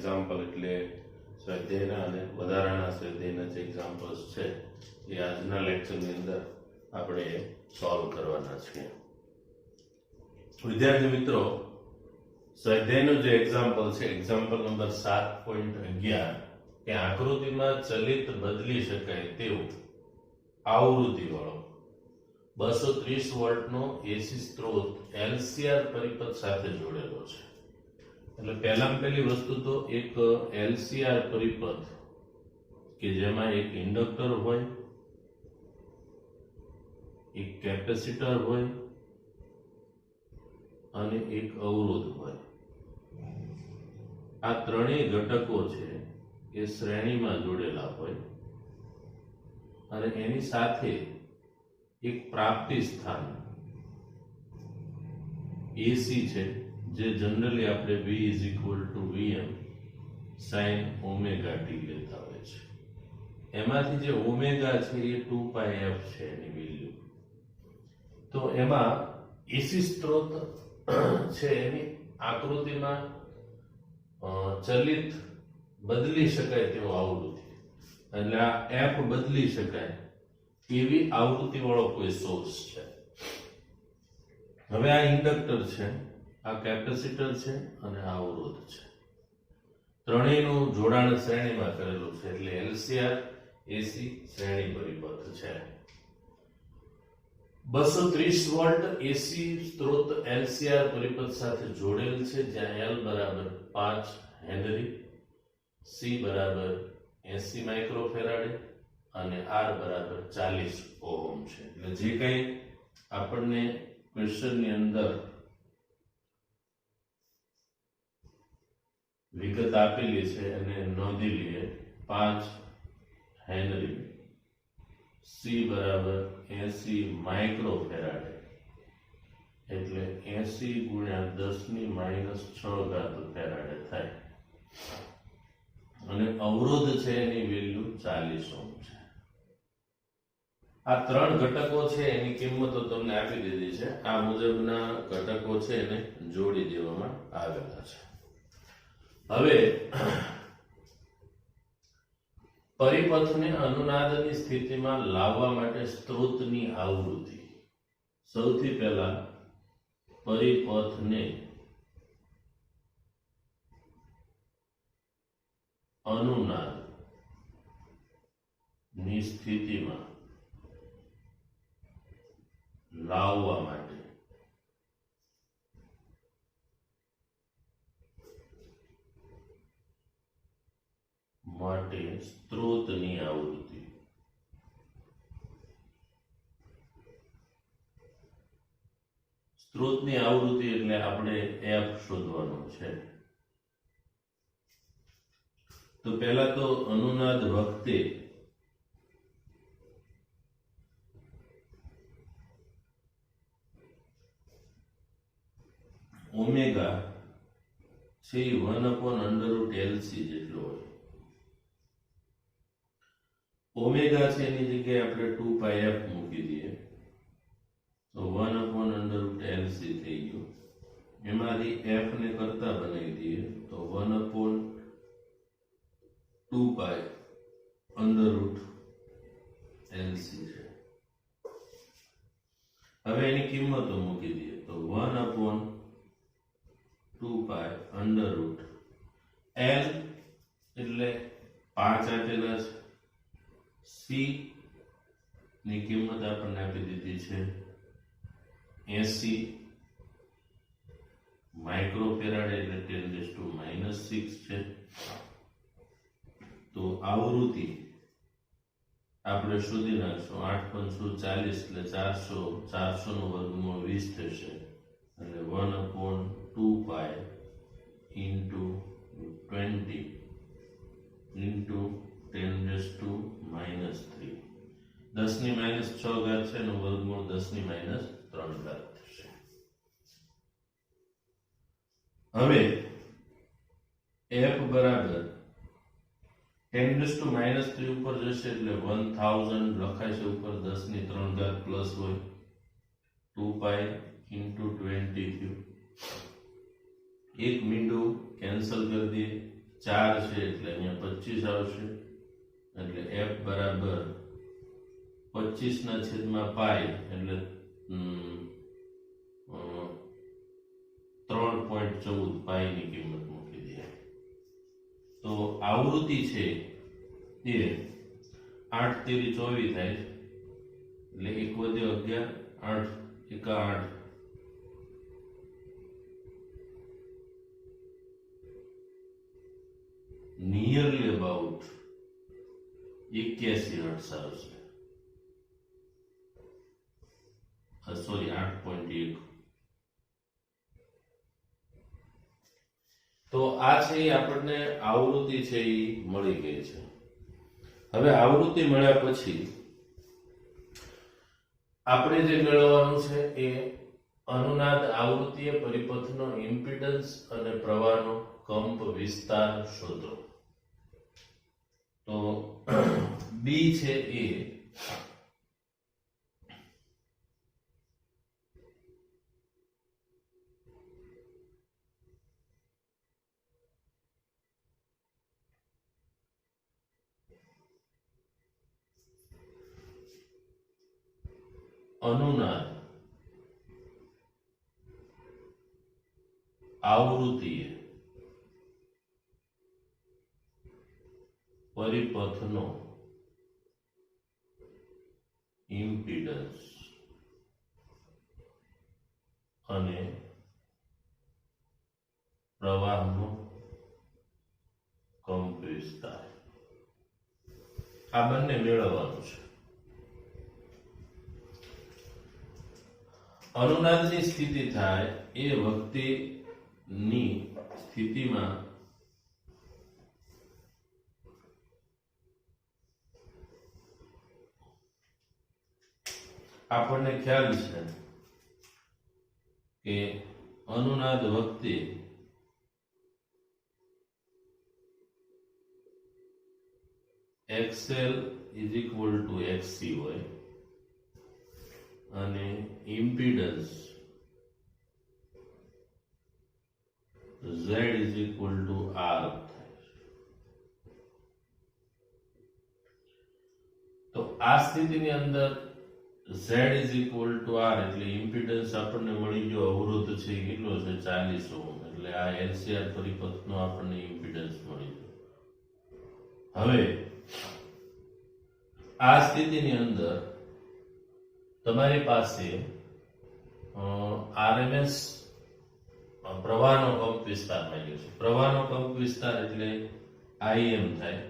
Example એટલે સ્વાધ્યાયના અને વધારાના સ્વાધ્યાયના જે એક્ઝામ્પલ્સ છે એ આજના લેક્ચરની અંદર આપણે સોલ્વ કરવાના છીએ. વિદ્યાર્થી મિત્રો, સ્વાધ્યાયનું જે એક્ઝામ્પલ છે, એક્ઝામ્પલ નંબર 7.11 કે આકૃતિમાં ચલિત બદલી શકાય તેવું આવૃત્તિ વાળો 230 વોલ્ટનો એસી સ્ત્રોત એલસીઆર પરિપથ સાથે જોડેલો છે. એટલે પહેલામાં પહેલી વસ્તુ તો એક એલસીઆર પરિપથ કે જેમાં એક ઇન્ડક્ટર હોય, એક કેપેસિટર હોય અને એક અવરોધ હોય. આ ત્રણેય ઘટકો છે એ શ્રેણીમાં જોડેલા હોય અને એની સાથે એક પ્રાપ્તિ સ્થાન એસી છે, જે જનરલી આપણે V = Vm sin omega t લેતા હોય છે. એમાંથી જે ઓમેગા છે એ 2πf છે એની વેલ્યુ. તો એમાં એસી સ્ત્રોત છે એની આકૃતિમાં ચલિત બદલી શકાય તેવો આવૃત્તિ, એટલે આ એફ બદલી શકાય એવી આવૃત્તિ વાળો કોઈ સોર્સ છે. હવે આ ઇન્ડક્ટર છે, આ કેપેસિટર છે અને આ અવરોધ છે. ત્રણેયનું જોડાણ શ્રેણીમાં કરેલું છે એટલે એલસીઆર એસી શ્રેણી પરિપથ છે. 230 વોલ્ટ એસી સ્ત્રોત એલસીઆર પરિપથ સાથે જોડેલ છે, જ્યાં એલ બરાબર 5 હેનરી, સી બરાબર 80 માઇક્રોફેરાડે અને આર બરાબર 40 ઓહમ છે. એટલે જે કંઈ આપણને ક્વેશ્ચનની અંદર વિગત આપેલી છે અને નોંધી લઈએ. 5 હેનરી, સી બરાબર 80 માઇક્રોફેરાડે એટલે 80 ગુણ્યા 10⁻6 ફેરાડે થાય અને અવરોધ છે એની વેલ્યુ 40 ઓહમ છે. આ ત્રણ ઘટકો છે એની કિંમતો તમને આપી દીધી છે. આ મુજબના ઘટકો છે એને જોડી દેવામાં આવેલા છે. હવે પરિપથને અનુનાદની સ્થિતિમાં લાવવા માટે સ્ત્રોતની આવૃત્તિ. સૌથી પહેલા પરિપથને અનુનાદ ની સ્થિતિમાં લાવવા માટે સ્ત્રોતની આવૃત્તિ. સ્ત્રોતની આવૃત્તિ એટલે આપણે એફ શોધવાનું છે. તો પહેલા તો અનુનાદ વખતે ઓમેગા છે 1/√LC જેટલો હોય. ઓમેગા છે એની જગ્યાએ આપણે 2πf મૂકી દઈએ તો 1/√LC થઈ ગયું. એમાંથી f ને કરતા બનાવી દઈએ તો 1/2π√LC છે. હવે એની કિંમતો મૂકી દઈએ તો 1/2π√L એટલે 5 આપેલા છે. સી ની કિંમત આપણને આપી દીધી છે 80 માઇક્રોફેરાડ એટલે 10⁻6 છે. તો આવૃત્તિ આપણે શોધી નાખશું. 8×40 એટલે 400, 400 નો વર્ગમૂળ 20 થશે એટલે 1/2π × 20 × 10⁻3. 10⁻6 છે એનું વર્ગમૂળ 10⁻3 થશે. હવે f બરાબર 10⁻3 ઉપર જશે એટલે 1000 લખાય છે ઉપર 10⁻3 પ્લસ હોય 2π × 20 થયું. એક મીંડું કેન્સલ કરી દઈએ, 4 છે એટલે અહીંયા 25 આવશે, એટલે f બરાબર 25 ના છેદમાં પાઈ એટલે 3.14 પાઈની કિંમત મૂકી દે. તો આવૃત્તિ છે એ 8 તેરી 24 થાય, એટલે 1 વધે 11, 8 એકા 8, નિયરલી અબાઉટ 81 હર્ટ્ઝ આવશે. સોરી 8.1. તો આ છે એ આપણને આવૃત્તિ છે એ મળી ગઈ છે. હવે આવૃત્તિ મળ્યા પછી આપણે જે મેળવવાનું છે એ અનુનાદ આવૃત્તિય પરિપથનો ઇમ્પિડન્સ અને પ્રવાહનો કંપ વિસ્તાર શોધો. તો બી છે એ અનુનાદ આવૃત્તિય પરિપથનો ઇમ્પિડન્સ અને પ્રવાહનો કંપ વિસ્તાર, આ બંને મેળવવાનું છે. અનુનાદની સ્થિતિ થાય એ વખતેની સ્થિતિમાં આપણને ખ્યાલ છે કે અનુનાદ વખતે XL is equal to XC હોય અને impedance Z is equal to R. તો આ સ્થિતિની અંદર Z is equal to R એટલે ઇમ્પિડન્સ આપણને મળી ગયો, અવરોધ છે કેટલો છે 40 ઓહ્મ, એટલે આ LCR પરિપથનો આપણને ઇમ્પિડન્સ મળી ગયો. હવે આ સ્થિતિની અંદર તમારી પાસે RMS પ્રવાહનો કંપ વિસ્તાર માંગ્યો છે. પ્રવાહનો કંપ વિસ્તાર એટલે IM થાય.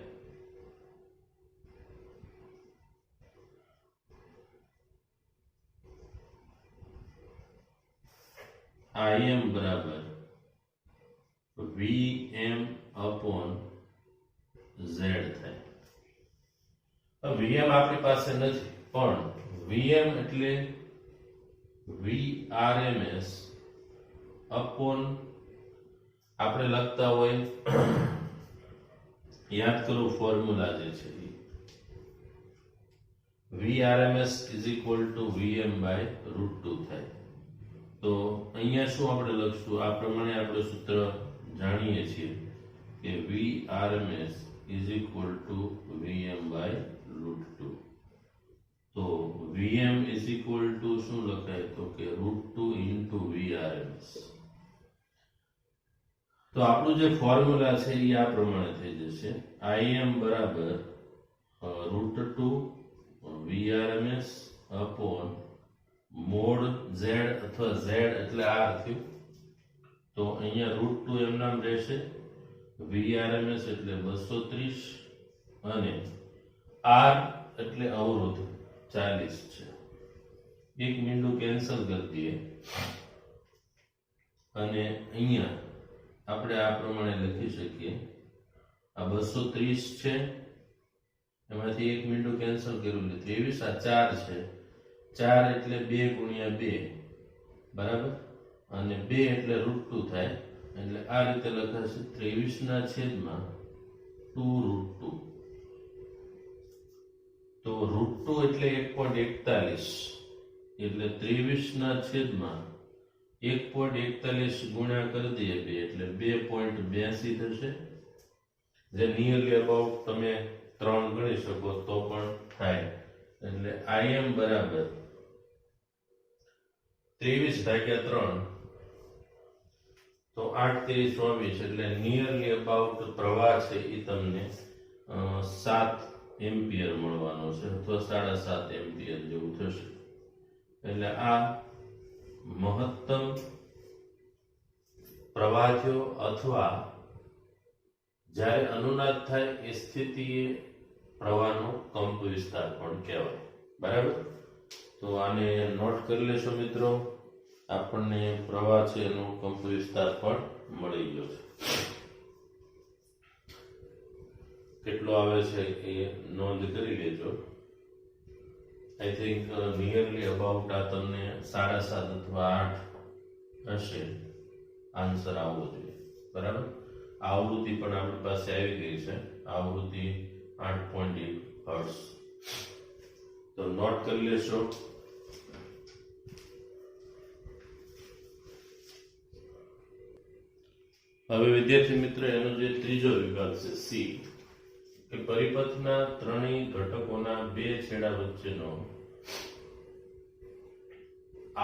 IM બરાબર VM upon Z થાય. VM આપણી પાસે નથી, પણ VM એટલે VRMS upon આપણે લખતા હોય, યાદ કરો ફોર્મ્યુલા જે છે VRMS is equal to VM by √2 થાય. તો અહીંયા શું આપણે લખશું, આ પ્રમાણે આપણે સૂત્ર જાણીએ છીએ કે VRMS is equal to VM by √2. તો VM is equal to શું લખાય, તો કે √2 into VRMS. તો આપણું જે ફોર્મ્યુલા છે એ આ પ્રમાણે થઈ જશે, IM બરાબર √2 VRMS upon મોડ Z અથવા Z એટલે R થયું. તો અહીંયા √2 એમ નામ રહેશે, VRMS એટલે 230 અને R એટલે અવરોધ 40 છે. એક મીંડું કેન્સલ કરી દઈએ અને અહીંયા આપણે આ પ્રમાણે લખી શકીએ, આ 230 છે, એમાંથી એક મીંડું કેન્સલ કર્યું એટલે 23, આ 4 છે, 4 એટલે 2 ગુણ્યા 2 બરાબર, અને 2 એટલે √2 થાય, એટલે આ રીતે લખાશે 23 ના છેદમાં 2√2. તો √2 એટલે 1.41 એટલે 23 ના છેદમાં 1.41 ગુણ્યા કરી દઈએ 2 એટલે 2.82 થશે, જે નિયરલી અબાઉટ તમે 3 ગણી શકો તો પણ થાય. એટલે Im બરાબર 23/3 તો 8 3 24 એટલે નિયરલી અબાઉટ પ્રવાહ છે એ તમને 7 એમ્પિયર મળવાનો છે અથવા 7.5 એમ્પિયર જેવું થશે. એટલે આ મહત્તમ પ્રવાહ થયો અથવા જ્યારે અનુનાદ થાય એ સ્થિતિએ પ્રવાહનો કંપ વિસ્તાર પણ કહેવાય. બરાબર? તો આને નોટ કરી લેશો મિત્રો. આપણને પ્રવાહ છે એનો કંપ વિસ્તાર પણ મળી ગયો છે. કેટલો આવે છે એ નોંધ કરી લેજો. આઈ થિંક નિયરલી અબાઉટ આ તમને 7.5 અથવા 8 હશે આન્સર આવવો જોઈએ. બરાબર? આવૃત્તિ પણ આપણી પાસે આવી ગઈ છે. આવૃત્તિ 8.1 હર્ટ્ઝ. તો નોટ કરી લેશો. હવે વિદ્યાર્થી મિત્ર એનો જે ત્રીજો વિભાગ છે સી કે પરિપથના ત્રણેય ઘટકોના બે છેડા વચ્ચેનો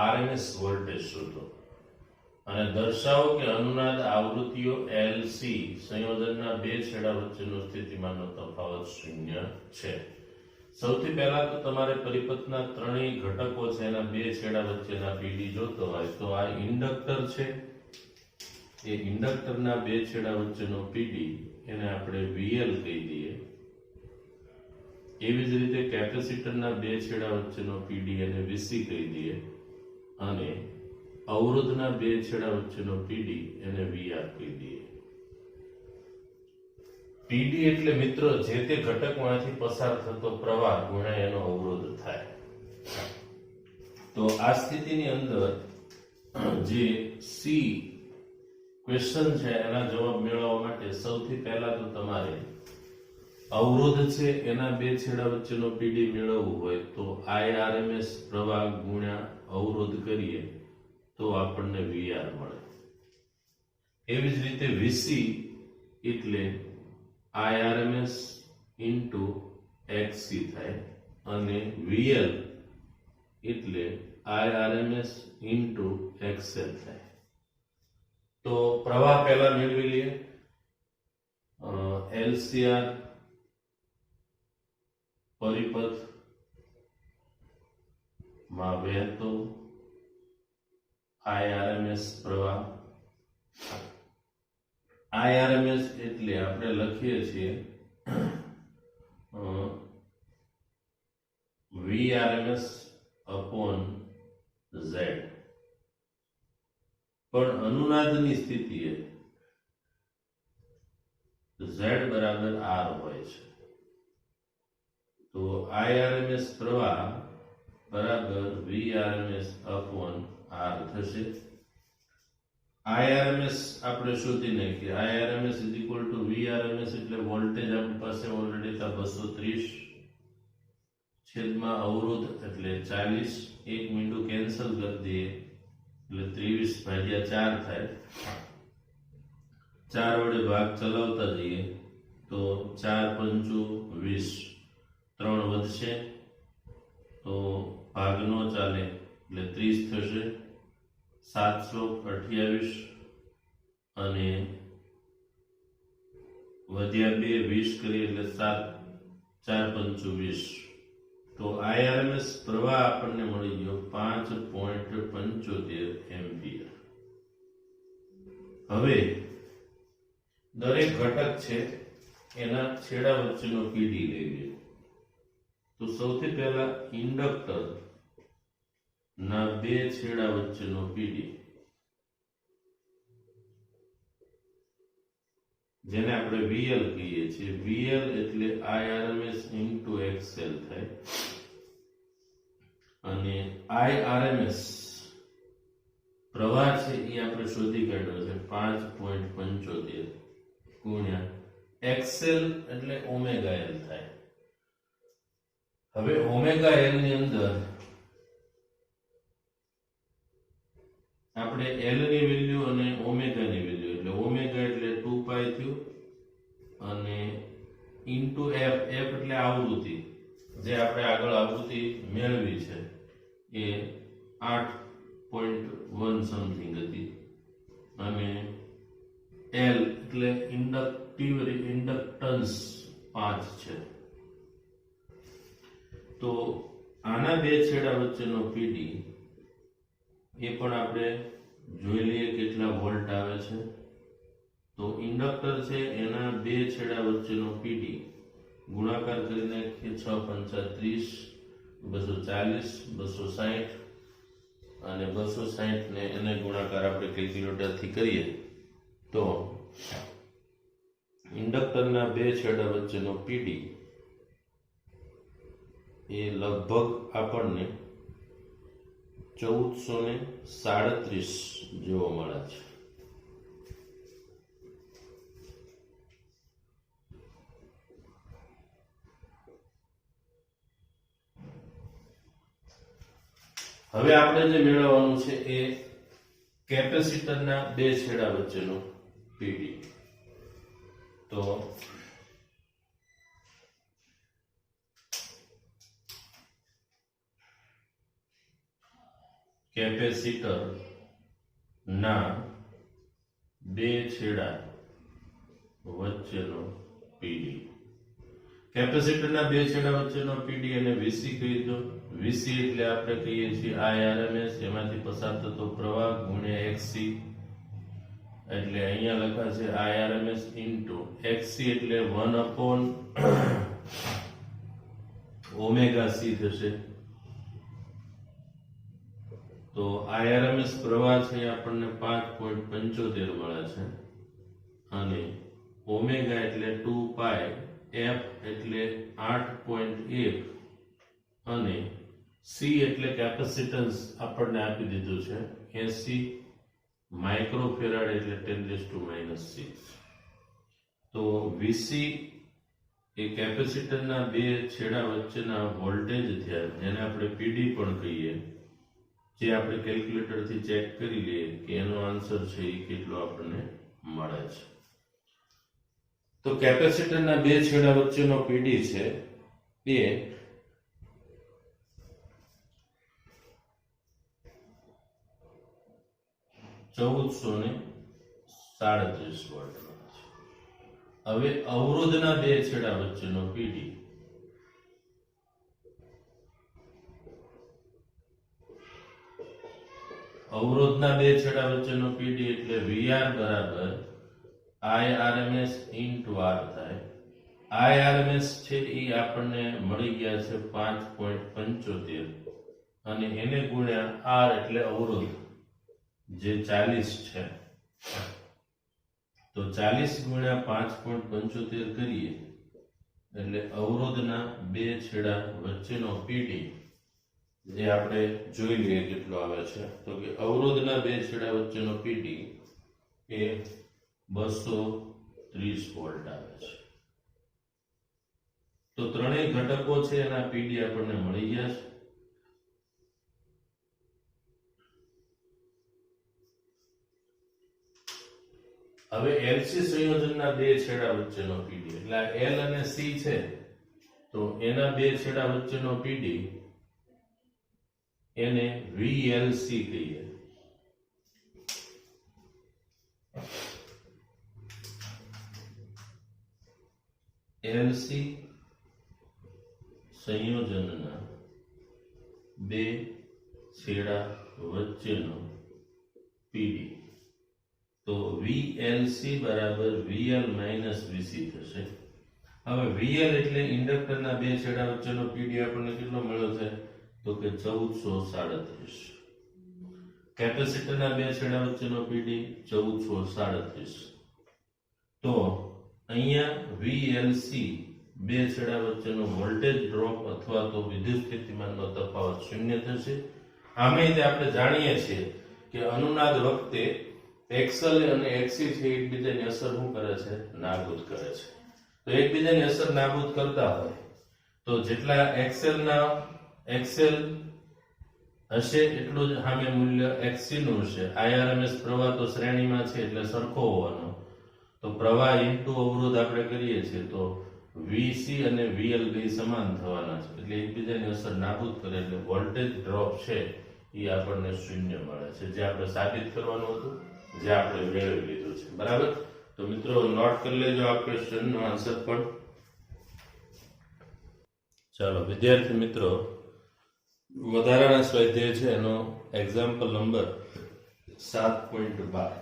આરએમએસ વોલ્ટેજ શોધો અને દર્શાવો કે અનુનાદ આવૃત્તિઓ LC સંયોજનના બે છેડા વચ્ચેનો સ્થિતિમાનનો તફાવત શૂન્ય છે. સૌથી પહેલા તો તમારે પરિપથના ત્રણેય ઘટકો છે એના બે છેડા વચ્ચેના PD જોતો હોય તો આ ઇન્ડક્ટર છે. એ ઇન્ડક્ટરના બે છેડા વચ્ચેનો PD એને આપણે VL કહી દઈએ. એવી જ રીતે કેપેસિટરના બે છેડા વચ્ચેનો PD એને VC કહી દઈએ અને અવરોધના બે છેડા વચ્ચેનો PD એને VR કહી દઈએ. PD એટલે મિત્રો જે તે ઘટકમાંથી પસાર થતો પ્રવાહ ગુણ્યા એનો અવરોધ થાય. તો આ સ્થિતિની અંદર જે સી ક્વેશ્ચન છે એના જવાબ મેળવવા માટે સૌથી પહેલા તો તમારે અવરોધ છે એના બે છેડા વચ્ચેનો PD મેળવવું હોય તો IRMS પ્રવાહ ગુણ્યા અવરોધ કરીએ તો આપણને VR મળે. એવી જ રીતે VC એટલે IRMS into XC થાય અને VL એટલે IRMS into XL થાય. તો પ્રવાહ પહેલા મેળવી લઈએ. LCR પરિપથ માં વહેતો IRMS પ્રવાહ. IRMS એટલે આપણે લખીએ છીએ VRMS upon Z. પણ અનુનાદની સ્થિતિએ Z બરાબર R હોય છે. તો IRMS પ્રવાહ બરાબર VRMS upon R થશે. IRMS આપણે શોધી નાખીએ. IRMS is equal to VRMS એટલે વોલ્ટેજ આપણી પાસે ઓલરેડી હતા 230 છેદમાં અવરોધ એટલે 40. એક મીંડું કેન્સલ કરી દઈએ એટલે 23/4 થાય. 4 વડે ભાગ ચલાવતા જઈએ તો 4 પંચું 20. 3 વધશે તો ભાગ નો ચાલે એટલે 30 થશે. 728 અને વધ્યા 2 20 કરીએ એટલે 7 4 પંચું 20. તો IRMS પ્રવાહ આપણને મળી ગયો 5.75 એમ્પિયર. હવે દરેક ઘટક છે એના છેડા વચ્ચેનો PD લઈ લઈએ. તો સૌથી પહેલા ઇન્ડક્ટર ના બે છેડા વચ્ચેનો PD જેને આપણે VL કહીએ છીએ. VL એટલે IRMS into XL થાય અને IRMS પ્રવાહ છે એ આપણે શોધી કાઢ્યો છે 5.75 ગુણ્યા XL એટલે ઓમેગા L થાય. હવે ઓમેગા L ની અંદર આપણે L ની વેલ્યુ અને ઓમેગા ની વેલ્યુ એટલે ઓમેગા એટલે 2π થયું અને ઇન્ટુ એફ, એફ એટલે આવૃત્તિ, જે આપણે આગળ આવૃત્તિ મેળવી છે એ 8.1 સમથિંગ હતી, અને એલ એટલે ઇન્ડક્ટન્સ 5 છે. તો આના બે છેડા વચ્ચેનો પીડી એ પણ આપણે જોઈ લઈએ કેટલા વોલ્ટ આવે છે. તો ઇન્ડક્ટર છે એના બે છેડા વચ્ચેનો પીડી ગુણાકાર કરી નાખીએ, 6 પંચા 30, 240, 260 અને 260 ને એને ગુણાકાર આપણે કેલ્ક્યુલેટરથી કરીએ તો ઇન્ડક્ટરના બે છેડા વચ્ચેનો પીડી એ લગભગ આપણને 1437 જેવો મળે છે. હવે આપણે જે મેળવવાનું છે એ કેપેસિટરના બે છેડા વચ્ચેનો પીડી. તો કેપેસિટર ના બે છેડા વચ્ચેનો પીડી. કેપેસિટરના બે છેડા વચ્ચેનો પીડી અને વીસી કહી દો. વીસી એટલે આપણે કહીએ છીએ આઈઆરએમએસ, એમાંથી પસાર થતો પ્રવાહ ગુણ્યા એક્સસી, એટલે અહીંયા લખાશે આઈઆરએમએસ ઇન્ટુ એક્સસી એટલે 1/ωc થશે. તો આઈઆરએમએસ પ્રવાહ છે આપણને 5.75 મળે છે, અને ઓમેગા એટલે 2 પાઈ, એફ એટલે 8.1 અને સી એટલે કેપેસિટન્સ આપણને આપી દીધું છે 80 માઇક્રોફેરાડ એટલે 10⁻⁻6. તો વીસી એ કેપેસિટરના બે છેડા વચ્ચેના વોલ્ટેજ થયા, જેને આપણે પીડી પણ કહીએ, જે આપણે કેલ્ક્યુલેટરથી ચેક કરી લઈએ કે એનો આન્સર છે એ કેટલો આપણને મળે છે. તો કેપેસિટરના બે છેડા વચ્ચેનો પીડી છે એ 1437 વોલ્ટ છે. હવે અવરોધના બે છેડા વચ્ચેનો પીડી અવરોધના બે છેડા વચ્ચેનો પીડી એટલે VR બરાબર IRMS ઇન્ટુ R થાય. IRMS છે એ આપણને મળી ગયા છે 5.75 અને એને ગુણ્યા R એટલે અવરોધ જે 40 છે. તો 40 ગુણ્યા 5.75 કરીએ એટલે અવરોધના બે છેડા વચ્ચેનો પીડી જે આપણે જોઈ લઈએ કેટલો આવે છે. તો કે અવરોધના બે છેડા વચ્ચેનો પીડી એ 230 વોલ્ટ આવે છે. તો ત્રણેય ઘટકો છે એના પીડી આપણને મળી ગયા છે. હવે એલસી સંયોજનના બે છેડા વચ્ચેનો પીડી એટલે એલ અને સી છે, તો એના બે છેડા વચ્ચેનો પીડી એને વીએલસી કહીએ. એલસી સંયોજનના બે છેડા વચ્ચેનો પીડી. તો VLC બરાબર VL માઇનસ VC થશે. હવે VL એટલે ઇન્ડક્ટરના બે છેડા વચ્ચેનો પીડી આપણને કેટલો મળ્યો છે? તો કે 1437. કેપેસિટરના બે છેડા વચ્ચેનો પીડી 1437. તો અહીંયા VLC બે છેડા વચ્ચેનો વોલ્ટેજ ડ્રોપ અથવા તો વિદ્યુત સ્થિતિમાનનો તફાવત શૂન્ય થશે. આમે આપણે જાણીએ છીએ કે અનુનાદ વખતે એક્સએલ અને એક્સી છે એકબીજાની અસર શું કરે છે? નાબૂદ કરે છે. તો એકબીજાની અસર નાબૂદ કરતા હોય તો જેટલા એક્સએલ હશે એટલું જ સામે મૂલ્ય એક્સી નું હશે. આઈઆરએમએસ પ્રવાહ તો શ્રેણીમાં છે એટલે સરખો હોવાનો. તો પ્રવાહ ઇન્ટુ અવરોધ આપણે કરીએ છીએ તો વીસી અને વીએલ બે સમાન થવાના છે, એટલે એકબીજાની અસર નાબૂદ કરે એટલે વોલ્ટેજ ડ્રોપ છે એ આપણને શૂન્ય મળે છે, જે આપણે સાબિત કરવાનું હતું, જે આપણે મેળવી લીધું છે. બરાબર. તો મિત્રો નોટ કરી લેજો આ ક્વેશ્ચનનો આન્સર પણ. ચાલો વિદ્યાર્થી મિત્રો, વધારાના સ્વાધ્યાય છે એનો example number 7.12.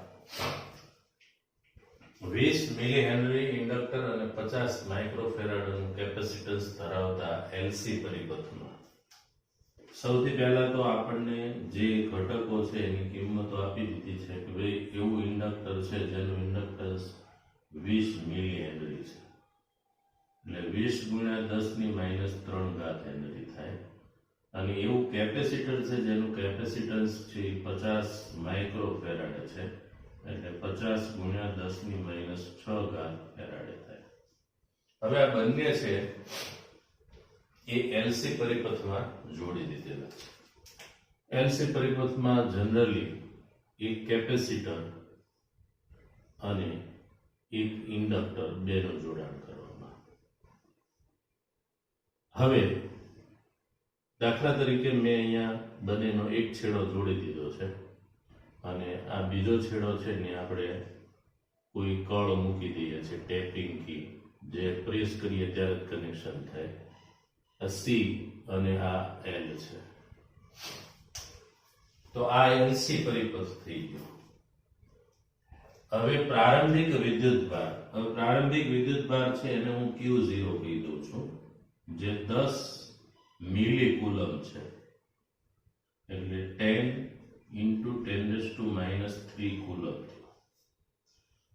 20 milli henry inductor અને 50 માઇક્રોફેરાડનું કેપેસિટન્સ ધરાવતા એલસી પરિપથમાં સૌથી પહેલા તો આપણને જે ઘટકો છે એની કિંમતો આપી દીધી છે કે ભાઈ એવું ઇન્ડક્ટર છે જેનું ઇન્ડક્ટન્સ 20 મિલી હેનરી છે, એટલે 20 ગુણ્યા 10 ની -3 ઘાત હેનરી થાય. અને એવું કેપેસિટર છે જેનું કેપેસિટન્સ છે 50 માઇક્રોફેરાડે છે, એટલે 50 ગુણ્યા 10 ની -6 ઘાત ફેરાડે થાય. હવે આ બંને છે એ એલસી પરિપથમાં જોડી દીધેલા છે. એલસી પરિપથમાં જનરલી એક કેપેસિટર અને એક ઇન્ડક્ટર બેનું જોડાણ કરવામાં. હવે દાખલા તરીકે મેં અહીંયા બંનેનો એક છેડો જોડી દીધો છે અને આ બીજો છેડો છે ને આપણે કોઈ કળ મૂકી દઈએ છીએ, ટેપિંગ કી, જે પ્રેસ કરીએ ત્યારે જ કનેક્શન થાય. આ સી અને આ એલ છે. તો આ એલસી પરિપથ થઈ ગયો. હવે પ્રારંભિક વિદ્યુતભાર, છે એને હું Q0 કહી દઉં છું, જે 10 મિલી કુલમ છે, એટલે 10 into 10⁻³ કુલમ.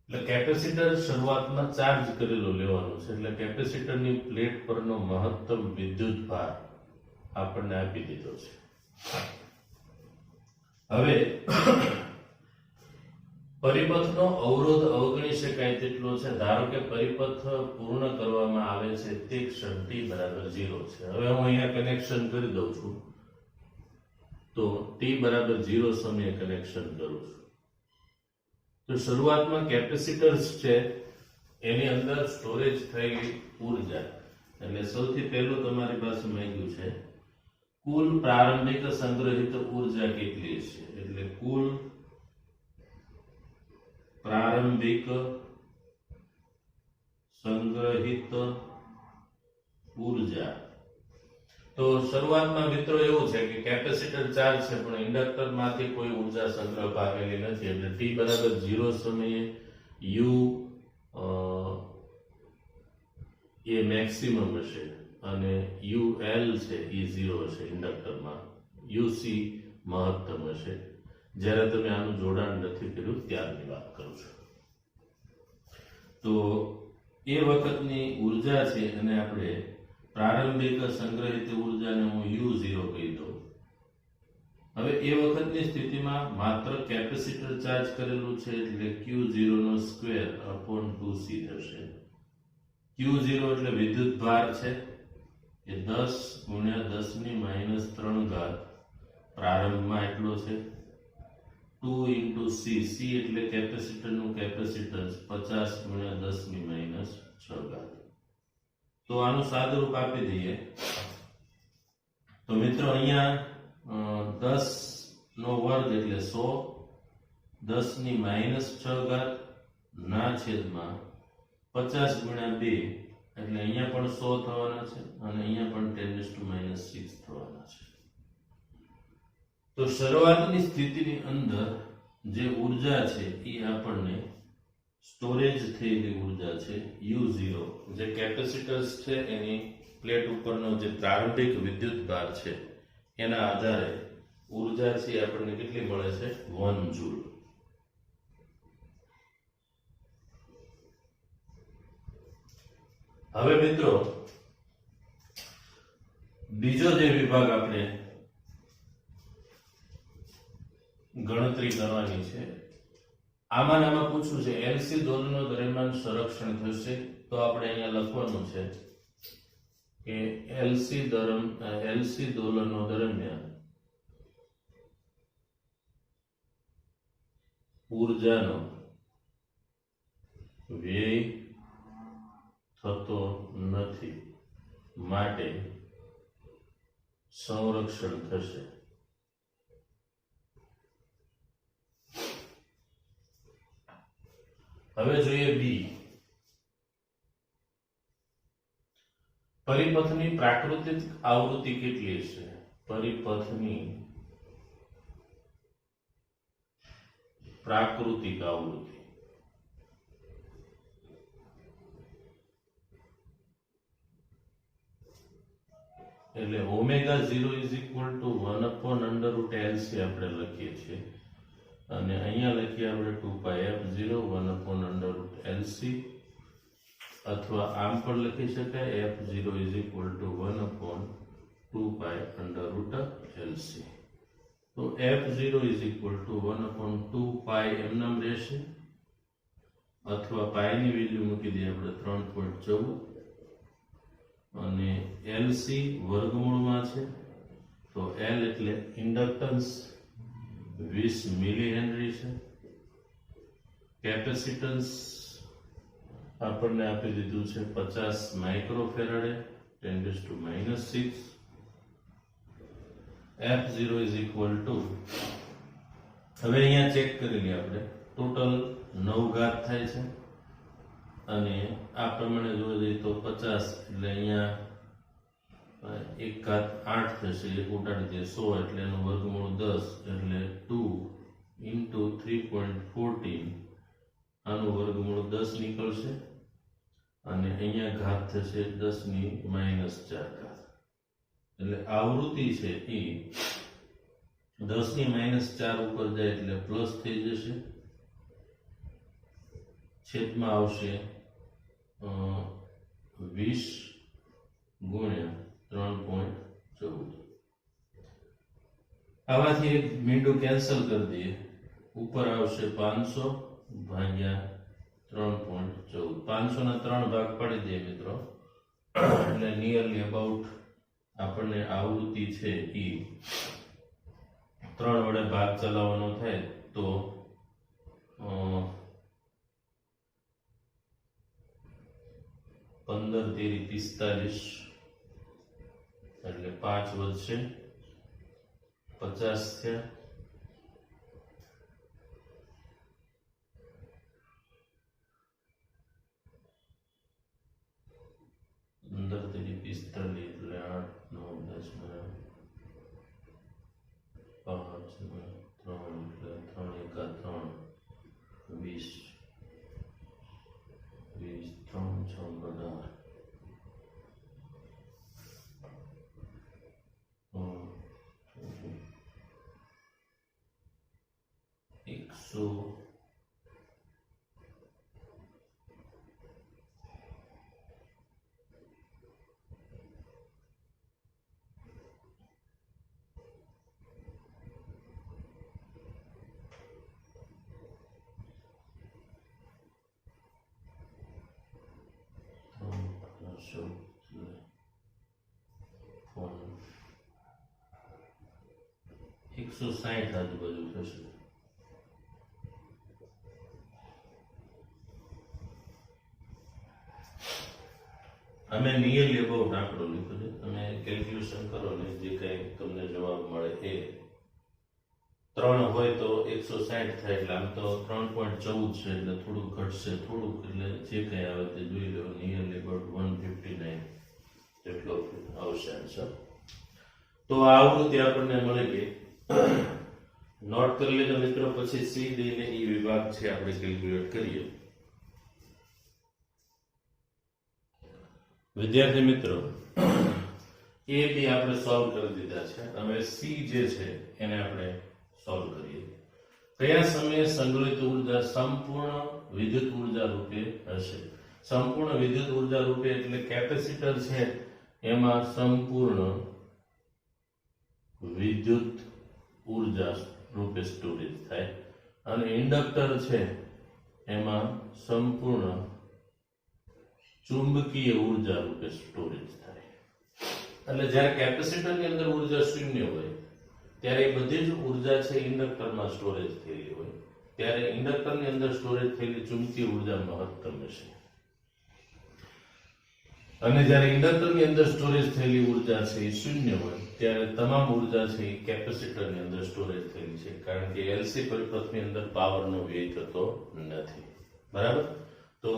એટલે કેપેસિટર શરૂઆતમાં ચાર્જ કરેલો લેવાનું છે, એટલે કેપેસિટરની પ્લેટ પરનો મહત્તમ વિદ્યુત ભાર આપણને આપી દીધો છે. હવે પરિપથનો અવરોધ અવગણી શકાય તેટલો છે. ધારો કે પરિપથ પૂર્ણ કરવામાં આવે છે તે ક્ષણ t બરાબર 0 છે. હવે હું અહીંયા કનેક્શન કરી દઉં છું, તો t બરાબર 0 સમયે કનેક્શન કરું છું. તો શરૂઆતમાં કેપેસિટર્સ છે એની અંદર સ્ટોરેજ થયેલી ઉર્જા, એટલે સૌથી પહેલું તમારી પાસે માંગ્યું છે કુલ પ્રારંભિક સંગ્રહિત ઉર્જા કેટલી છે, એટલે કુલ પ્રારંભિક સંગ્રહિત ઉર્જા. તો શરૂઆતમાં મિત્રો એવું છે કે કેપેસિટર ચાર્જ છે પણ ઇન્ડક્ટર માંથી કોઈ ઉર્જા સંગ્રહ પામેલી નથી, એટલે t બરાબર 0 સમયે u એ મેક્સિમમ હશે અને ul છે એ 0 હશે ઇન્ડક્ટરમાં, uc મહત્તમ હશે. જ્યારે તમે આનું જોડાણ નથી કર્યું ત્યારની વાત કરું છું. તો એ વખતની ઉર્જા છે અને આપણે પ્રારંભિક સંગ્રહિત ઉર્જાને હું u0 કહી દઉં. હવે એ વખતની સ્થિતિમાં માત્ર કેપેસિટર ચાર્જ કરેલું છે એટલે Q0²/2c થશે. Q0 એટલે વિદ્યુત ભાર છે એ 10 ગુણ્યા 10⁻³ ઘાત પ્રારંભમાં એટલો છે, 2 into c, c એટલે કેપેસિટરનું કેપેસિટન્સ 50 ગુણ્યા 10⁻6 ઘાત. તો આનું સાદુરૂપ આપી દઈએ તો મિત્રો અહીંયા 10 નો વર્ગ એટલે 100, 10⁻6 ઘાત ના છેદમાં 50 ગુણ્યા 2 એટલે અહીંયા પણ 100 થવાના છે અને અહીંયા પણ 10⁻6 થવાના છે. તો શરૂઆતની સ્થિતિની અંદર જે ઉર્જા છે એ આપણને સ્ટોરેજ થયેલી ઉર્જા છે u0, જે કેપેસિટર્સ છે એની પ્લેટ ઉપરનો જે પ્રારંભિક વિદ્યુત ભાર છે એના આધારે ઉર્જા છે આપણને કેટલી મળે છે 1 જૂલ. હવે મિત્રો બીજો જે વિભાગ આપણે ગણતરી કરવાની છે, આમાં પૂછવું છે એલસી દોલનો દરમિયાન સંરક્ષણ થશે. તો આપણે અહીંયા લખવાનું છે કે એલસી દોલનો દરમિયાન ઉર્જાનો વ્યય થતો નથી, માટે સંરક્ષણ થશે. હવે જોઈએ બી. પરિપથની પ્રાકૃતિક આવૃત્તિ કેટલી છે? પરિપથની પ્રાકૃતિક આવૃત્તિ એટલે omega 0 is equal to 1 upon under root LC આપણે લખીએ છીએ, અને અહીંયા લખીએ આપણે 2 pi f0 1 upon under root LC, અથવા આમ પણ લખી શકાય f0 is equal to 1 upon 2 pi under root LC. તો f0 is equal to 1 upon 2 pi એમ નામ રહેશે, અથવા પાઈની વેલ્યુ મૂકી દઈએ આપણે 3.14, અને એલસી વર્ગમૂળમાં છે, તો એલ એટલે ઇન્ડક્ટન્સ 20 મિલી હેનરી છે. કેપેસિટન્સ આપણને આપી દીધું છે 50 માઇક્રોફેરાડે 10⁻⁶. f0 ઇઝ ઇક્વલ ટુ, હવે અહીંયા ચેક કરી લઈએ આપણે, ટોટલ 9 ઘાત થાય છે, અને આ પ્રમાણે જોવા જઈએ તો 50 એટલે અહીંયા 1 ઘાત 8 થશે, 1 ઉડાડી દઈએ 100 એટલે એનું વર્ગમૂળ 10 એટલે 2 ઇન્ટુ 3.14, આનું વર્ગમૂળ 10 નીકળશે, અને અહીંયા ઘાત થશે 10⁻⁴ ઘાત. એટલે આવૃત્તિ છે એ 10⁻⁴ ઉપર જાય એટલે પ્લસ થઈ જશે, છેદમાં આવશે 20 ગુણ્યા 3.14. આમાંથી એક મીંડું કેન્સલ કરી દઈએ, ઉપર આવશે 500 ભાગ્યા 3.14. 500 ના 3 ભાગ પાડી દઈએ મિત્રો, એટલે નિયરલી અબાઉટ આપણને આવૃત્તિ છે એ 3 વડે ભાગ ચલાવવાનો થાય તો 15 તેરી 45, એટલે 5 વધશે 50 થયા. અંદર તેરી 45 એટલે 8 9 10 160 આજુબાજુ થશે. અમે નિયરલી અબાઉટ આંકડો લીધો છે, તમે કેલ્ક્યુલેશન કરો ને જે કઈ તમને જવાબ મળે એ. 3 હોય તો 160 થાય, એટલે આમ તો 3.14 છે, એટલે થોડુંક ઘટશે થોડુંક, એટલે જે કઈ આવે તે જોઈ લો. નિયરલી અબાઉટ 159 જેટલો આવશે આન્સર. તો આ આવૃત્તિ આપણને મળી ગઈ. નોટ કરી લેજો મિત્રો, પછી સી ડી ને ઈ વિભાગ છે આપણે કેલ્ક્યુલેટ કરીએ. વિદ્યાર્થી મિત્રો, એ બી આપણે સોલ્વ કરી દીધા છે. હવે સી જે છે એને આપણે સોલ્વ કરીએ. કયા સમયે સંગ્રહિત ઉર્જા સંપૂર્ણ વિદ્યુત ઉર્જા રૂપે હશે? સંપૂર્ણ વિદ્યુત ઉર્જા રૂપે એટલે કેપેસિટર છે એમાં સંપૂર્ણ વિદ્યુત ઉર્જા રૂપે સ્ટોરેજ થાય, અને ઇન્ડક્ટર છે એમાં સંપૂર્ણ ચુંબકીય ઉર્જા રૂપે સ્ટોરેજ થાય. એટલે જ્યારે કેપેસિટરની અંદર ઉર્જા શૂન્ય હોય ત્યારે એ બધી જ ઉર્જા છે ઇન્ડક્ટરમાં સ્ટોરેજ થયેલી હોય, ત્યારે ઇન્ડક્ટરની અંદર સ્ટોરેજ થયેલી ચુંબકીય ઉર્જા મહત્તમ હશે, અને જ્યારે ઇન્ડક્ટરની અંદર સ્ટોરેજ થયેલી ઉર્જા છે એ શૂન્ય હોય ત્યારે તમામ ઉર્જા છે એ કેપેસિટરની અંદર સ્ટોરેજ થયેલી છે, કારણ કે એલસી પરિપથની અંદર પાવરનો વ્યય થતો નથી. બરાબર? તો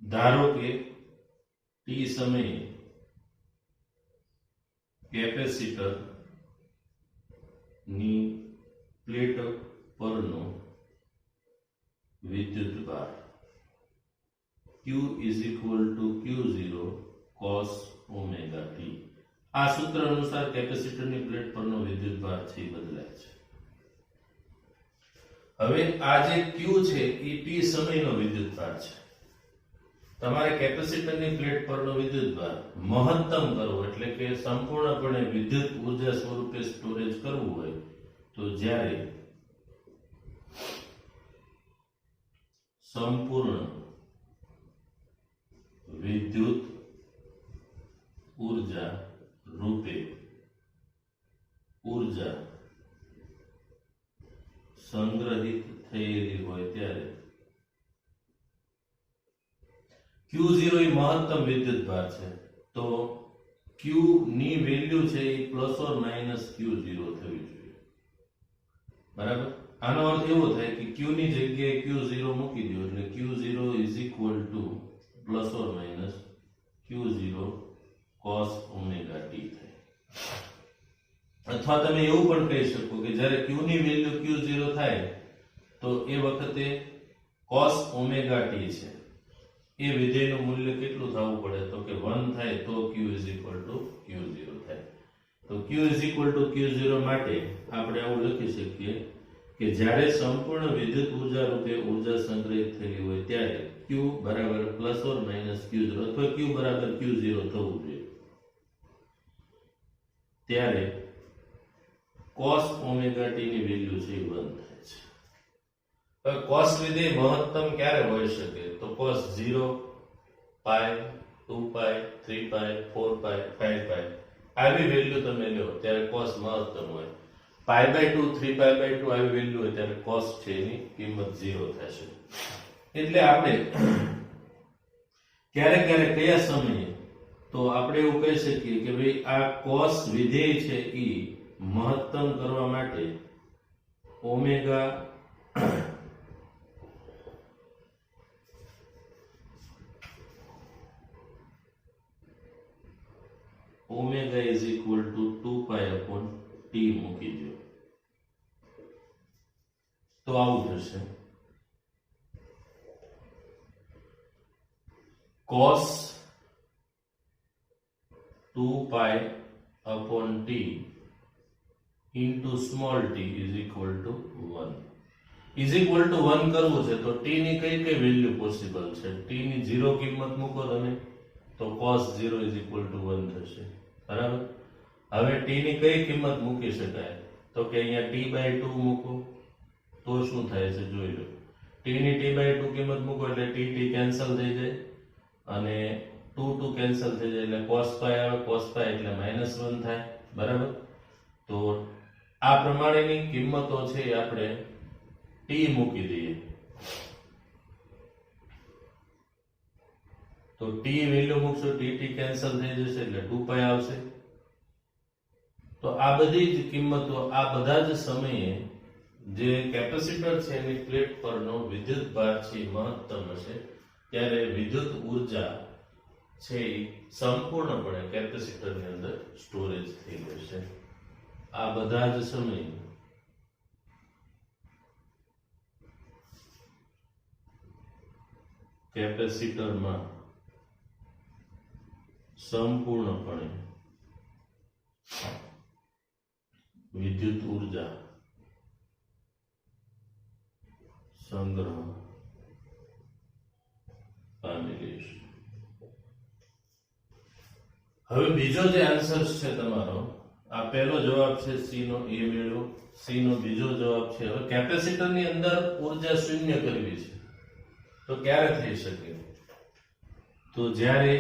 ધારો કે ટી સમયે કેપેસિટર ની પ્લેટ પરનો વિદ્યુત ભાર Q is equal to Q0 cos omega t. આ સૂત્ર અનુસાર કેપેસિટરની પ્લેટ પરનો વિદ્યુત ભાર છે એ બદલાય છે. હવે આ જે Q છે એ t સમયનો વિદ્યુત ભાર છે. તમારે કેપેસિટરની પ્લેટ પરનો વિદ્યુત ભાર મહત્તમ કરવો એટલે કે સંપૂર્ણપણે વિદ્યુત ઉર્જા સ્વરૂપે સ્ટોરેજ કરવું હોય તો જ્યારે સંપૂર્ણ વિદ્યુત ઉર્જા રૂપે ઉર્જા સંગ્રહિત થયેલી હોય ત્યારે Q0 એ મહત્તમ વિદ્યુત ભાર છે, તો Q ની વેલ્યુ છે એ પ્લસ ઓર માઇનસ Q0 થવી જોઈએ. બરાબર? આનો અર્થ એવો થાય કે Q ની જગ્યાએ Q0 મૂકી દો એટલે Q0 is equal to plus or minus Q0 cos omega t થાય. અથવા તમે એવું પણ કહી શકો કે જ્યારે Q ની વેલ્યુ Q0 થાય તો એ વખતે cos omega t છે એ વિધેયનું મૂલ્ય કેટલું થવું પડે તો કે 1 થાય તો Q is equal to Q0 થાય. તો Q is equal to Q0 માટે આપણે આવું લખી શકીએ કે જ્યારે સંપૂર્ણ વિદ્યુત ઉર્જા રૂપે ઉર્જા સંગ્રહિત થયેલી હોય ત્યારે Q બરાબર પ્લસ ઓર માઇનસ Q0 અથવા Q બરાબર Q0 થવું જોઈએ. ત્યારે cos omega t ની વેલ્યુ છે એ 1 થાય છે. હવે cos વિધેય મહત્તમ ક્યારે હોઈ શકે તો cos 0, પાઈ, 2 પાઈ, 3 પાઈ, 4 પાઈ, 5 પાઈ આવી વેલ્યુ તમે લો ત્યારે cos મહત્તમ હોય. π/2, 3π/2 આવી વેલ્યુ હોય ત્યારે cos છે એની કિંમત 0 થશે. એટલે આપણે ક્યારે કયા સમયે તો આપણે એવું કહી શકીએ કે ભાઈ આ cos વિધેય છે એ મહત્તમ કરવા માટે omega is equal to 2π/t મૂકી દો તો આવું થશે. cos 2π/t into small t is equal to 1. is equal to 1 કરવું છે તો t ની કઈ વેલ્યુ પોસિબલ છે? t ની 0 કિંમત મૂકો તમે તો cos 0 is equal to 1 થશે. બરાબર? હવે t ની કઈ કિંમત મૂકી શકાય તો કે અહીંયા t/2 મૂકો તો શું થાય છે જોઈ લો. t ની t/2 કિંમત મૂકો એટલે t કેન્સલ થઈ જાય અને 2 કેન્સલ થઈ જાય એટલે cos π આવે, cos π એટલે -1 થાય. બરાબર? તો આ પ્રમાણેની કિંમતો છે આપણે t મૂકી દઈએ તો t વેલ્યુ મૂકશો t કેન્સલ થઈ જશે એટલે 2π આવશે. તો આ બધી જ કિંમતો આ બધા જ સમયે જે કેપેસિટર છે એની પ્લેટ પરનો વિદ્યુત ભાર છે મહત્તમ હશે ત્યારે વિદ્યુત ઉર્જા છે એ સંપૂર્ણપણે કેપેસિટરની અંદર સ્ટોરેજ થઈ જશે. આ બધા જ સમયે કેપેસિટરમાં સંપૂર્ણપણે વિદ્યુત ઉર્જા સંગ્રહ પામેલી છે. હવે બીજો જે આન્સર છે તમારો આ પહેલો જવાબ છે સી નો એ મેળવો, સી નો બીજો જવાબ છે. હવે કેપેસિટરની અંદર ઉર્જા શૂન્ય કરવી છે તો ક્યારે થઈ શકે તો જ્યારે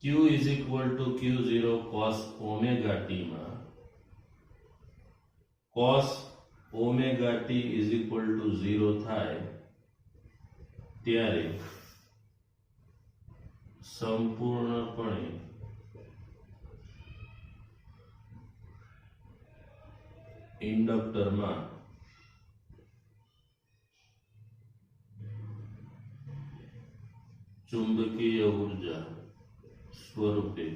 Q is equal to Q0 cos omega t માં cos omega t is equal two 0 થાય ત્યારે સંપૂર્ણપણે ઇન્ડક્ટરમાં ચુંબકીય ઉર્જા સ્વરૂપે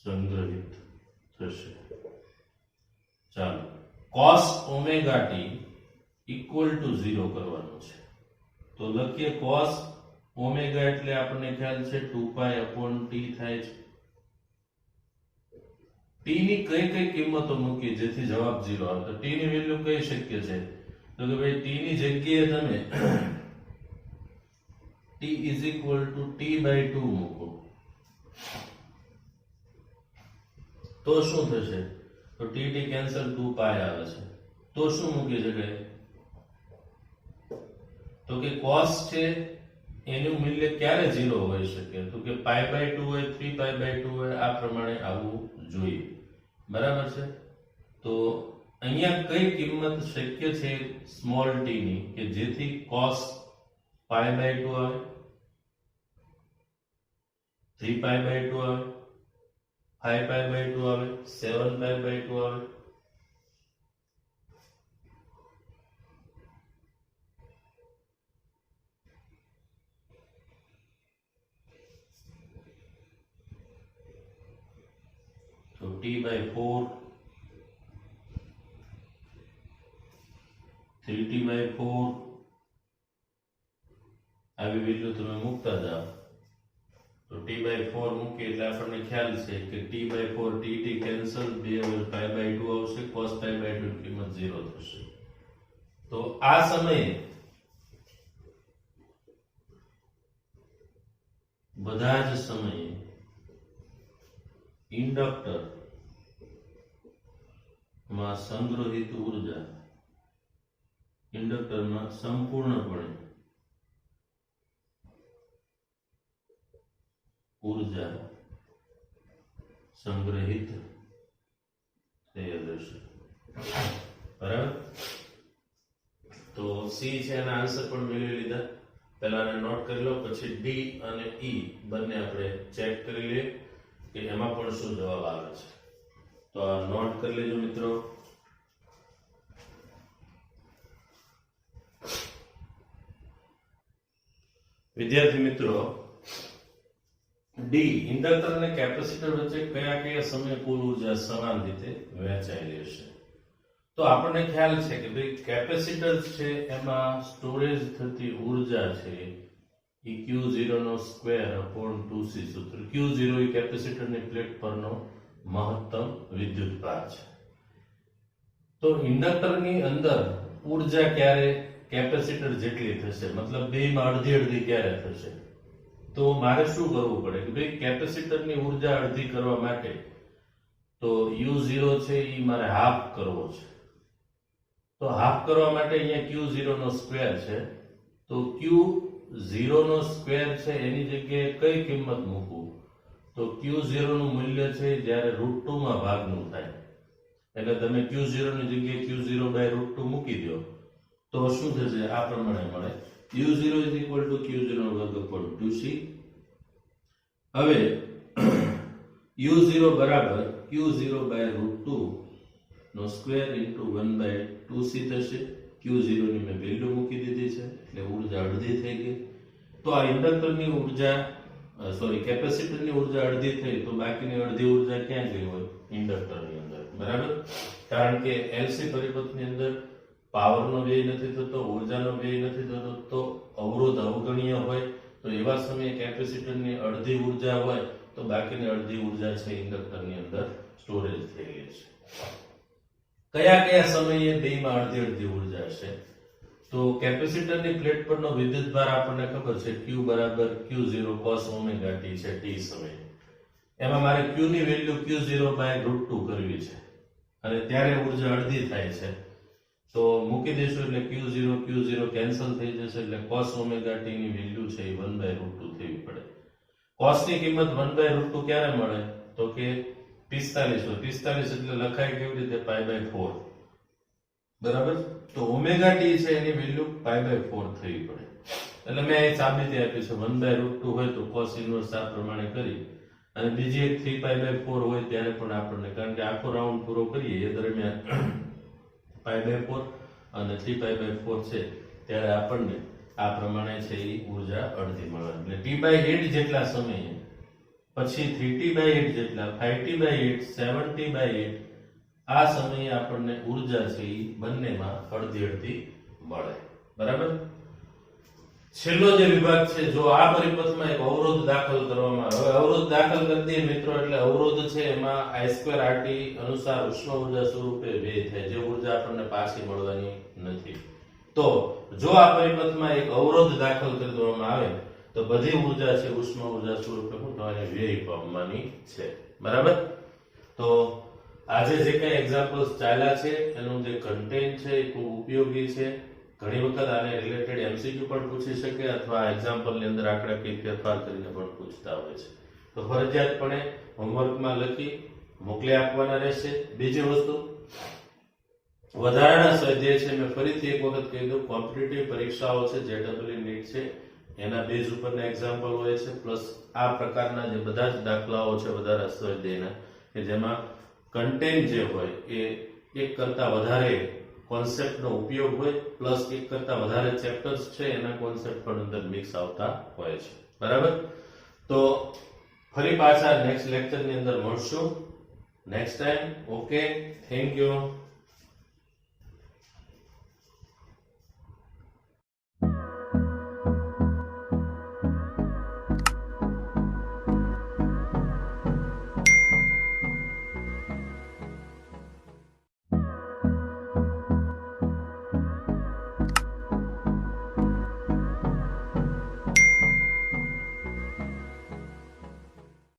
સંગ્રહિત થશે. ચાલો cos omega t equal to 0 કરવાનું છે. તો લખીએ cos ઓમેગા એટલે આપણને ખ્યાલ છે 2 પાઈ t થાય છે. t ની કઈ કઈ કિંમતો મૂકી જેથી જવાબ 0 આવે? તો t ની વેલ્યુ કઈ શક્ય છે? તો કે ભાઈ t ની જગ્યાએ તમે t is equal to t by 2 મૂકો તો શું થશે? તો t કેન્સલ 2 પાઈ આવે છે. તો શું મૂકી શકાય? તો કે cos છે એનું મૂલ્ય ક્યારે 0 હોઈ શકે? તો કે પાઈ બાય 2 હોય, 3 પાઈ બાય 2 હોય, આ પ્રમાણે આવવું જોઈએ. બરાબર છે? તો અહીંયા કઈ કિંમત શક્ય છે સ્મોલ t ની કે જેથી cos પાઈ બાય 2 આવે, 3 પાઈ બાય 2 આવે, 5 પાઈ બાય 2 આવે, 7 પાઈ બાય 2 આવે? તો t by 4, 3t by 4 આવી વેલ્યુ તમે મૂકતા જાઓ. તો t by 4 મૂકી એટલે આપણને ખ્યાલ છે કે t by 4 t cancel, 2 over pi by 2 આવશે, cos pi by 2 ની કિંમત 0 થશે. તો આ સમયે બધા જ સમયે ઇન્ડક્ટર માં સંગ્રહિત ઉર્જા ઇન્ડક્ટરમાં સંપૂર્ણપણે ઉર્જા સંગ્રહિત થઈ જશે. બરાબર? તો સી છે એના આન્સર પણ મેળવી લીધા. પહેલા નોટ કરી લો, પછી ડી અને ઈ બંને આપણે ચેક કરી લઈએ કે એમાં પણ શું જવાબ આવે છે. તો આ નોટ કરી લેજો મિત્રો. વિદ્યાર્થી મિત્રો, ડી ઇન્ડક્ટર અને કેપેસિટર વચ્ચે કયા કયા સમયે કુલ ઉર્જા સમાન રીતે વહેંચાયેલી હશે? તો આપણને ખ્યાલ છે કે ભાઈ કેપેસિટર છે એમાં સ્ટોરેજ થતી ઉર્જા છે એ Q0 નો સ્ક્વેર અપોન 2C સૂત્ર. Q0 એ કેપેસિટરની પ્લેટ પરનો મહત્તમ વિદ્યુત ભાર છે. તો ઇન્ડક્ટરની અંદર ઉર્જા ક્યારે કેપેસિટર જેટલી થશે, મતલબ બેમાં અડધી અડધી ક્યારે થશે? તો મારે શું કરવું પડે કે ભાઈ કેપેસિટરની ઉર્જા અડધી કરવા માટે તો U0 છે એ મારે હાફ કરવો છે. તો હાફ કરવા માટે અહીંયા Q0 નો સ્ક્વેર છે. તો Q0 નો સ્ક્વેર છે એની જગ્યાએ કઈ કિંમત મૂકવું? તો Q0 નું મૂલ્ય છે જ્યારે √2 માં ભાગનું થાય. એટલે તમે Q0 ની જગ્યાએ Q0 by √2 મૂકી દો તો શું થશે? આ પ્રમાણે મળે. U0 is equal to Q0 વર્ગ upon 2C. હવે U0 બરાબર Q0 by √2 નો સ્ક્વેર ઇન્ટુ 1 by 2C થશે. Q0 ની મેં વેલ્યુ મૂકી દીધી છે એટલે ઉર્જા અડધી થઈ ગઈ. તો આ ઇન્ડક્ટરની ઉર્જા કેપેસિટરની ઉર્જા અડધી થઈ તો બાકીની અડધી ઉર્જા ક્યાં ગઈ હોય? ઇન્ડક્ટરની અંદર. બરાબર? કારણ કે એલસી પરિપથની અંદર પાવરનો વ્યય નથી થતો, ઉર્જાનો વ્યય નથી થતો, તો અવરોધ અવગણ્ય હોય તો એવા સમયે કેપેસિટરની અડધી ઉર્જા હોય તો બાકીની અડધી ઉર્જા છે ઇન્ડક્ટરની અંદર સ્ટોરેજ થયેલી છે. કયા કયા સમયે બેમાં અડધી અડધી ઉર્જા છે? તો કેપેસિટરની પ્લેટ પરનો વિદ્યુતભાર આપણને ખબર છે Q બરાબર Q0 cos ઓમેગા t છે t સમયે. એમાં મારે Q ની વેલ્યુ Q0 by √2 કરવી છે અને ત્યારે ઉર્જા અડધી થાય છે. તો મૂકી દેશું એટલે Q0 કેન્સલ થઈ જશે એટલે cos ઓમેગા t ની વેલ્યુ છે એ 1 by √2 થવી પડે. cos ની કિંમત 1 by √2 ક્યારે મળે? તો કે 45 હોય 45 એટલે લખાય કેવી રીતે π/4 બરાબર તો ઓમેગા ટી છે એની વેલ્યુ π/4 થવી પડે એટલે મેં અહીં સાબિતી આપી છે 1/√2 હોય તો cos ઇન્વર્સ આ પ્રમાણે કરી અને બીજી એક 3π/4 હોય ત્યારે પણ આપણને કારણ કે આખો રાઉન્ડ પૂરો કરીએ એ દરમિયાન π/4 અને 3π/4 છે ત્યારે આપણને આ પ્રમાણે છે એ ઉર્જા અડધી મળે એટલે t/8 જેટલા સમયે પછી 3t/8 જેટલા 5t/8 7t/8 આ સમયે આપણને ઉર્જા છે એ બંનેમાં અડધી અડધી મળે બરાબર છેલ્લો જે વિભાગ છે જો આ પરિપથમાં એક અવરોધ દાખલ કરવામાં આવે હવે અવરોધ દાખલ કરી દઈએ મિત્રો એટલે અવરોધ છે એમાં I2RT અનુસાર ઉષ્મા ઉર્જા સ્વરૂપે વ્યય થાય જે ઉર્જા આપણને પાછી મળવાની નથી તો જો આ પરિપથમાં એક અવરોધ દાખલ કરી દેવામાં આવે તો બધી ઉર્જા છે ઉષ્મા ઉર્જા સ્વરૂપે શું થવાની વ્યય પામવાની છે બરાબર તો આજે જે કઈ એક્ઝામ્પલ્સ ચાલ્યા છે એનું જે કન્ટેન્ટ છે એ ખૂબ ઉપયોગી છે ઘણી વખત આને રિલેટેડ એમસીક્યુ પણ પૂછી શકે અથવા એક્ઝામ્પલ ની અંદર આંકડાકીય ફેરફાર કરીને પણ પૂછતા હોય છે તો ફરજિયાતપણે હોમવર્કમાં લખી મોકલી આપવાના રહેશે બીજી વસ્તુ વધારાના સ્વાધ્યાય છે મેં ફરીથી એક વખત કહી દઉં કોમ્પિટિટિવ પરીક્ષાઓ છે JEE નીટ છે એના બેઝ ઉપરના એક્ઝામ્પલ હોય છે પ્લસ આ પ્રકારના જે બધા જ દાખલાઓ છે વધારે સ્વાધ્યાયના કે જેમાં કન્ટેન્ટ જે હોય એ એક કરતા વધારે કોન્સેપ્ટનો ઉપયોગ હોય પ્લસ એક કરતા વધારે ચેપ્ટર્સ છે એના કોન્સેપ્ટ પણ અંદર મિક્સ આવતા હોય છે બરાબર તો ફરી પાછા નેક્સ્ટ લેક્ચરની અંદર મળશું next time okay thank you